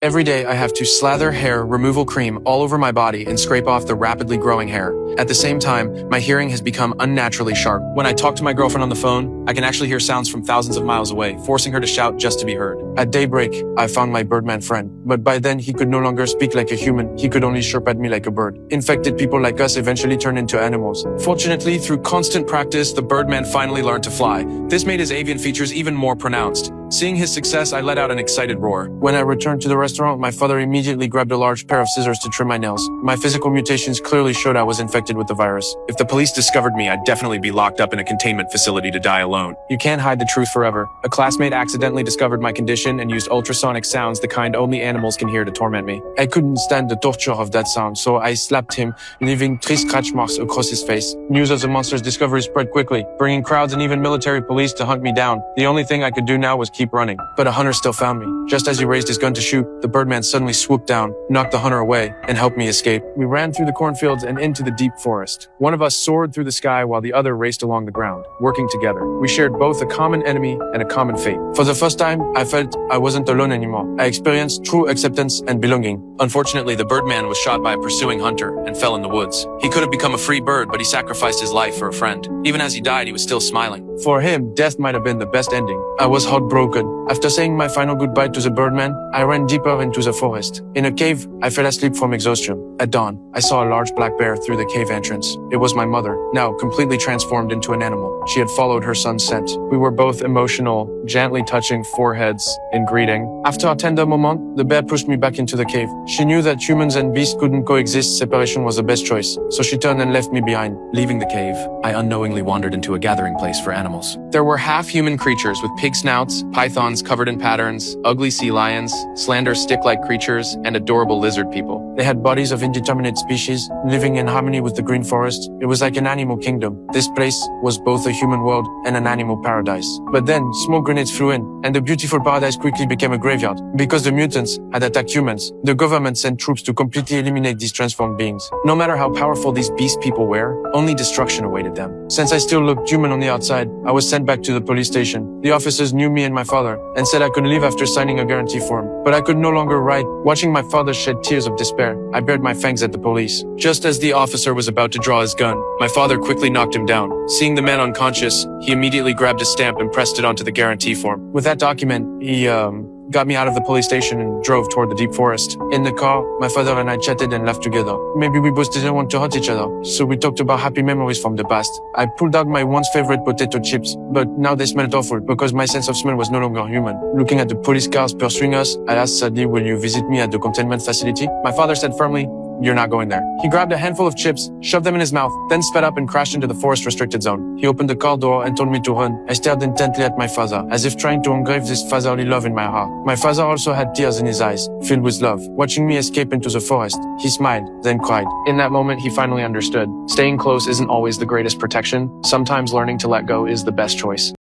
Every day I have to slather hair removal cream all over my body and scrape off the rapidly growing hair. At the same time, my hearing has become unnaturally sharp. When I talk to my girlfriend on the phone, I can actually hear sounds from thousands of miles away, forcing her to shout just to be heard. At daybreak, I found my birdman friend, but by then he could no longer speak like a human, he could only chirp at me like a bird. Infected people like us eventually turn into animals. Fortunately, through constant practice, the birdman finally learned to fly. This made his avian features even more pronounced. Seeing his success, I let out an excited roar. When I returned to the restaurant, my father immediately grabbed a large pair of scissors to trim my nails. My physical mutations clearly showed I was infected with the virus. If the police discovered me, I'd definitely be locked up in a containment facility to die alone. You can't hide the truth forever. A classmate accidentally discovered my condition and used ultrasonic sounds, the kind only animals can hear, to torment me. I couldn't stand the torture of that sound, so I slapped him, leaving 3 scratch marks across his face. News of the monster's discovery spread quickly, bringing crowds and even military police to hunt me down. The only thing I could do now was keep running. But a hunter still found me. Just as he raised his gun to shoot, the birdman suddenly swooped down, knocked the hunter away, and helped me escape. We ran through the cornfields and into the deep forest. One of us soared through the sky while the other raced along the ground, working together. We shared both a common enemy and a common fate. For the first time, I felt I wasn't alone anymore. I experienced true acceptance and belonging. Unfortunately, the birdman was shot by a pursuing hunter and fell in the woods. He could have become a free bird, but he sacrificed his life for a friend. Even as he died, he was still smiling. For him, death might have been the best ending. I was heartbroken. After saying my final goodbye to the birdman, I ran deeper into the forest. In a cave, I fell asleep from exhaustion. At dawn, I saw a large black bear through the cave entrance. It was my mother, now completely transformed into an animal. She had followed her son's scent. We were both emotional, gently touching foreheads in greeting. After a tender moment, the bear pushed me back into the cave. She knew that humans and beasts couldn't coexist. Separation was the best choice. So she turned and left me behind. Leaving the cave, I unknowingly wandered into a gathering place for animals. There were half-human creatures with pig snouts, pythons covered in patterns, ugly sea lions, slender stick-like creatures, and adorable lizard people. They had bodies of indeterminate species, living in harmony with the green forest. It was like an animal kingdom. This place was both a human world and an animal paradise. But then, smoke grenades flew in, and the beautiful paradise quickly became a graveyard. Because the mutants had attacked humans, the government sent troops to completely eliminate these transformed beings. No matter how powerful these beast people were, only destruction awaited them. Since I still looked human on the outside, I was sent back to the police station. The officers knew me and my father, and said I could leave after signing a guarantee form. But I could no longer write. Watching my father shed tears of despair, I bared my fangs at the police. Just as the officer was about to draw his gun, my father quickly knocked him down. Seeing the man unconscious, he immediately grabbed a stamp and pressed it onto the guarantee form. With that document, he got me out of the police station and drove toward the deep forest. In the car, my father and I chatted and laughed together. Maybe we both didn't want to hurt each other, so we talked about happy memories from the past. I pulled out my once favorite potato chips, but now they smelled awful because my sense of smell was no longer human. Looking at the police cars pursuing us, I asked sadly, "Will you visit me at the containment facility?" My father said firmly, "You're not going there." He grabbed a handful of chips, shoved them in his mouth, then sped up and crashed into the forest restricted zone. He opened the car door and told me to run. I stared intently at my father, as if trying to engrave this fatherly love in my heart. My father also had tears in his eyes, filled with love. Watching me escape into the forest, he smiled, then cried. In that moment, he finally understood. Staying close isn't always the greatest protection. Sometimes learning to let go is the best choice.